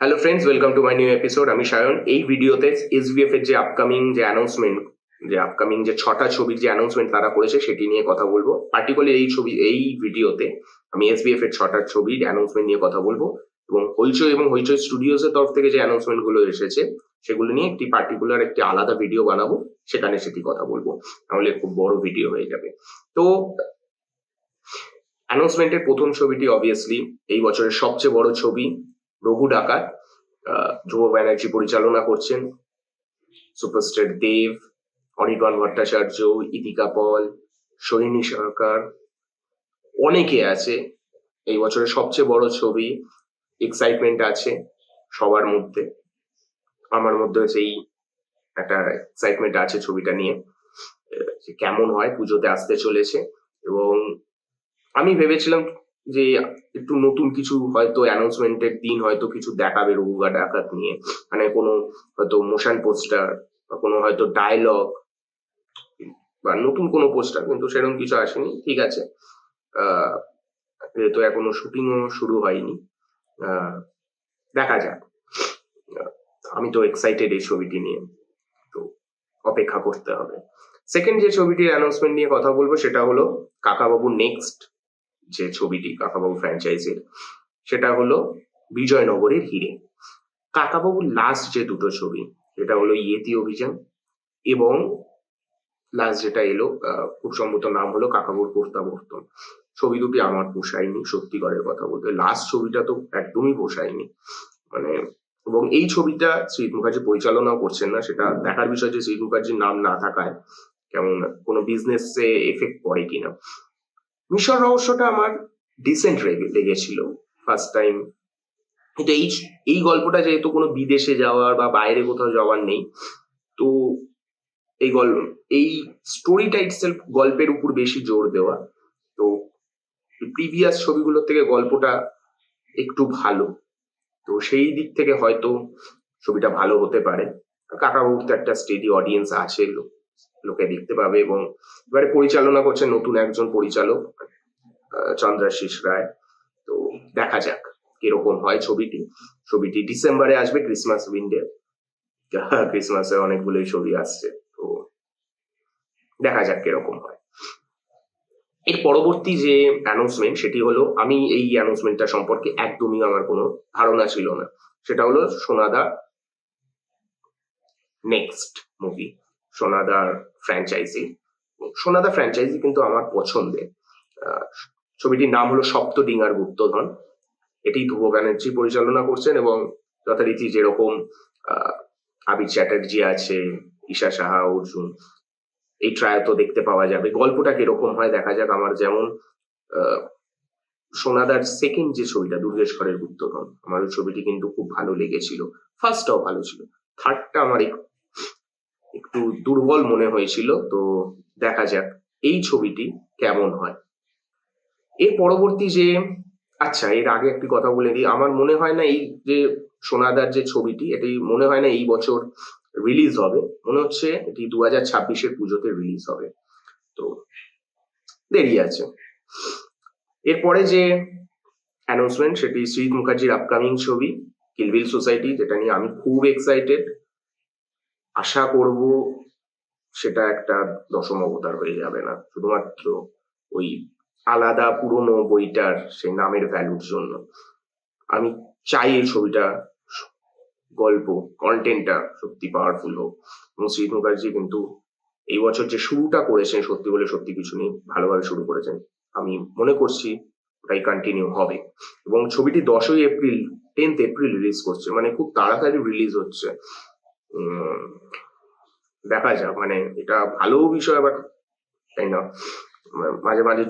Hello friends, welcome to my new episode. আমি সায়ন। এই ভিডিওতে এসবিএফ এর যে আপকামিং যে অ্যানাউন্সমেন্ট, যে আপকামিং যে 6টা ছবির যে অ্যানাউন্সমেন্ট তারা করেছে সেটি নিয়ে কথা বলবো। পার্টিকুলার এই ভিডিওতে আমি এসবিএফ এর 6টা ছবির অ্যানাউন্সমেন্ট নিয়ে কথা বলবো এবং হইচই স্টুডিওস এর তরফ থেকে যে অ্যানাউন্সমেন্ট গুলো এসেছে সেগুলো নিয়ে একটি আলাদা ভিডিও বানাবো, সেখানে সেটি কথা বলবো, তাহলে খুব বড় ভিডিও হয়ে যাবে। তো অ্যানাউন্সমেন্টের প্রথম ছবিটি অবভিয়াসলি এই বছরের সবচেয়ে বড় ছবি, রঘু ডাকাত। ধ্রুব ব্যানার্জি পরিচালনা করছেন। সুপারস্টার দেব, অনির্বাণ ভট্টাচার্য, ইদিকা পল, সোহিনী সরকার, অনেকে আছে। এই বছরের সবচেয়ে বড় ছবি, এক্সাইটমেন্ট আছে সবার মধ্যে। আমার মধ্যে সেই একটা এক্সাইটমেন্ট আছে ছবিটা নিয়ে, যে কেমন হয়। পুজোতে আসতে চলেছে এবং আমি ভেবেছিলাম যে একটু নতুন কিছু হয়তো অ্যানাউন্সমেন্টের দিন হয়তো কিছু দেখাবে রঘু ডাকাত নিয়ে, মানে কোনো হয়তো মোশন পোস্টার বা কোনো হয়তো ডায়লগ বা নতুন কোনো পোস্টার, কিন্তু সেরকম কিছু আসেনি। ঠিক আছে, আহ যেহেতু এখনো শুটিংও শুরু হয়নি, আহ দেখা যাক। আহ, আমি তো এক্সাইটেড এই ছবিটি নিয়ে, তো অপেক্ষা করতে হবে। সেকেন্ড যে ছবিটির অ্যানাউন্সমেন্ট নিয়ে কথা বলবো সেটা হলো কাকাবাবু নেক্সট, যে ছবিটি কাকাবাবু ফ্র্যাঞ্চাইজির, সেটা হলো বিজয়নগরের হিরে। কাকাবাবুর লাস্ট যে দুটো ছবি, সেটা হলো ইয়েতি অভিযান এবং লাস্ট যেটা এলো খুব সম্ভবত নাম হলো কাকাবাবুর প্রত্যাবর্তন। ছবি দুটি আমার পোষায়নি, সত্যিকারের কথা বলতে। লাস্ট ছবিটা তো একদমই পোষায়নি, মানে। এবং এই ছবিটা শ্রীজিৎ মুখার্জি পরিচালনাও করছেন না, সেটা দেখার বিষয় যে শ্রীজিৎ মুখার্জির নাম না থাকায় কেমন কোনো বিজনেসে এফেক্ট পড়ে কিনা। মিশর রহস্যটা আমার ডিসেন্ট লেগেছিল ফার্স্ট টাইম, কিন্তু এই গল্পটা যেহেতু কোনো বিদেশে যাওয়ার বা বাইরে কোথাও যাওয়ার নেই, তো এই গল্প, এই স্টোরিটা ইটসেলফ গল্পের উপর বেশি জোর দেওয়া। তো প্রিভিয়াস ছবিগুলোর থেকে গল্পটা একটু ভালো, তো সেই দিক থেকে হয়তো ছবিটা ভালো হতে পারে। কাকাবাবুর তো একটা স্টেডি অডিয়েন্স আছে, লোকে দেখতে পাবে। এবং এবারে পরিচালনা করছে নতুন একজন পরিচালক, চন্দ্রাশিস রায়। তো দেখা যাক কিরকম হয় ছবিটি। ছবিটি ডিসেম্বরে আসবে, ক্রিসমাস উইন্ডে। ক্রিসমাসে অনেকগুলোই ছবি আসছে, তো দেখা যাক কিরকম হয়। এর পরবর্তী যে অ্যানাউন্সমেন্ট সেটি হলো, আমি এই অ্যানাউন্সমেন্টটা সম্পর্কে একদমই আমার কোনো ধারণা ছিল না। সেটা হলো সোনাদা নেক্সট মুভি, সোনাদার ফ্র্যাঞ্চাইজি। সোনাদা ফ্র্যাঞ্চাইজি কিন্তু আমার পছন্দের। ছবিটির নাম হলো সপ্তডিঙার গুপ্তধন। এটি ধ্রুব ব্যানার্জি পরিচালনা করছেন এবং যথারীতি যেরকম আবির চ্যাটার্জি আছে, ঈশা সাহা, অর্জুন, এই ট্রায়াতো দেখতে পাওয়া যাবে। গল্পটা কিরকম হয় দেখা যাক। আমার যেমন সোনাদার সেকেন্ড যে ছবিটা দুর্গেশরের গুপ্তধন, আমার ওই ছবিটি কিন্তু খুব ভালো লেগেছিল। ফার্স্টটাও ভালো ছিল, থার্ডটা আমার একটু দুর্বল মনে হয়েছিল। তো দেখা যাক এই ছবিটি কেমন হয়। এর পরবর্তী যে, আচ্ছা এর আগে একটি কথা বলে দিই, আমার মনে হয় না এই যে সোনাদার যে ছবিটি, এটি মনে হয় না এই বছর রিলিজ হবে। মনে হচ্ছে এটি 2026-এর পুজোতে রিলিজ হবে, তো দেরি আছে। এরপরে যে অ্যানাউন্সমেন্ট সেটি শ্রীজিৎ মুখার্জির আপকামিং ছবি কিলবিল সোসাইটি, যেটা নিয়ে আমি খুব এক্সাইটেড। আশা করব সেটা একটা দশম অবতার হয়ে যাবে না, শুধুমাত্র ওই আলাদা পুরনো বইটার সেই নামের ভ্যালুর জন্য। আমি চাই এই ছবিটা, গল্প কন্টেন্টটা সত্যি পাওয়ারফুল হোক। এবং শ্রীজিৎ মুখার্জি কিন্তু এই বছর যে শুরুটা করেছেন, সত্যি বলে সত্যি কিছু নেই, ভালোভাবে শুরু করেছেন। আমি মনে করছি ওটাই কন্টিনিউ হবে। এবং ছবিটি 10th এপ্রিল রিলিজ করছে, মানে খুব তাড়াতাড়ি রিলিজ হচ্ছে। দেখা যাক, মানে এটা ভালো বিষয়, আবার তাই না, মাঝে মাঝে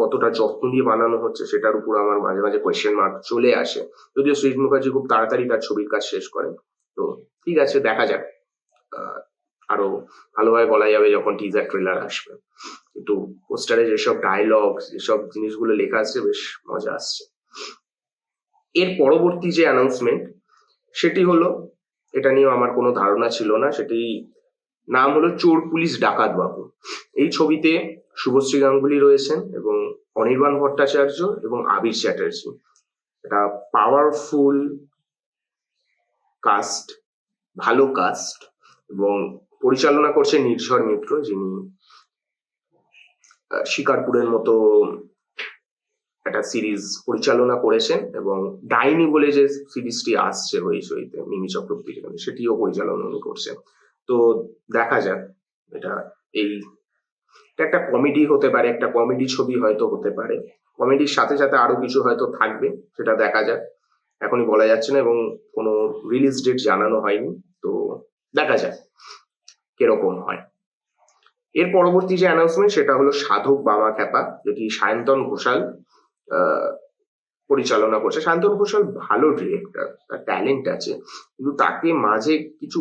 কতটা যত্ন দিয়ে বানানো হচ্ছে সেটার উপর আমার মাঝে মাঝে কোয়েশ্চেন মার্ক চলে আসে। যদিও শ্রীজিৎ মুখার্জি খুব তাড়াতাড়ি তার ছবির কাজ শেষ করেন। তো ঠিক আছে, দেখা যাক। আরো ভালোভাবে বলা যাবে যখন টিজার ট্রেলার আসবে। কিন্তু পোস্টারে যেসব ডায়লগ, যেসব জিনিসগুলো লেখা আছে, বেশ মজা আসছে। এর পরবর্তী যে অ্যানাউন্সমেন্ট সেটি হলো, এটা নিয়েও আমার কোনো ধারণা ছিল না, সেটি নাম হলো চোর পুলিশ ডাকাত বাবু। এই ছবিতে শুভশ্রী গাঙ্গুলি রয়েছেন এবং অনির্বাণ ভট্টাচার্য এবং আবির চ্যাটার্জি। এটা পাওয়ারফুল কাস্ট, ভালো কাস্ট, এবং পরিচালনা করছে নির্ঝর মিত্র, যিনি শিকারপুরের মতো একটা সিরিজ পরিচালনা করেছেন, এবং ডাইনি বলে যে সিরিজটি আসছে হইচইতে মিমি চক্রবর্তীর এখানে, সেটিও পরিচালনা উনি করছেন। তো দেখা যাক এটা এটা একটা কমেডি হতে পারে, একটা কমেডি ছবি হয়তো হতে পারে, কমেডির সাথে সাথে আরো কিছু হয়তো থাকবে, সেটা দেখা যাক, এখনই বলা যাচ্ছে না, এবং কোনো রিলিজ ডেট জানানো হয়নি। তো দেখা যাক কিরকম হয়। এর পরবর্তী যে অ্যানাউন্সমেন্ট সেটা হলো সাধক বামা খ্যাপা, যেটি সায়ন্তন ঘোষাল পরিচালনা করছে। সায়ন্তন ঘোষাল ভালো ডিরেক্টর, তার ট্যালেন্ট আছে, কিন্তু তাকে মাঝে কিছু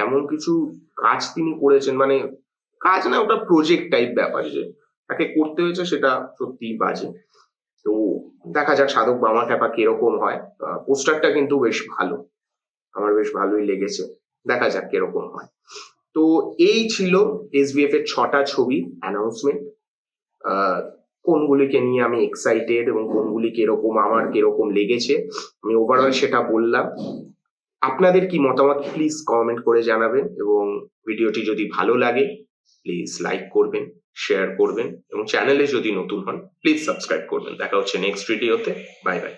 এমন কিছু কাজ তিনি করেছেন, মানে কাজ না, ওটা প্রজেক্ট টাইপ ব্যাপার, যে তাকে করতে হয়েছে সেটা সত্যি বাজে। তো দেখা যাক সাধক বামা খ্যাপা কিরকম হয়। পোস্টারটা কিন্তু বেশ ভালো, আমার বেশ ভালোই লেগেছে, দেখা যাক কিরকম হয়। তো এই ছিল এসবিএফ এর 6টা ছবি অ্যানাউন্সমেন্ট। কোনগুলিকে নিয়ে আমি এক্সাইটেড এবং কোনগুলি কিরকম আমার কিরকম লেগেছে আমি ওভারঅল সেটা বললাম। আপনাদের কি মতামত প্লিজ কমেন্ট করে জানাবেন, এবং ভিডিওটি যদি ভালো লাগে প্লিজ লাইক করবেন, শেয়ার করবেন, এবং চ্যানেলে যদি নতুন হন প্লিজ সাবস্ক্রাইব করবেন। দেখা হচ্ছে নেক্সট ভিডিওতে। Bye bye.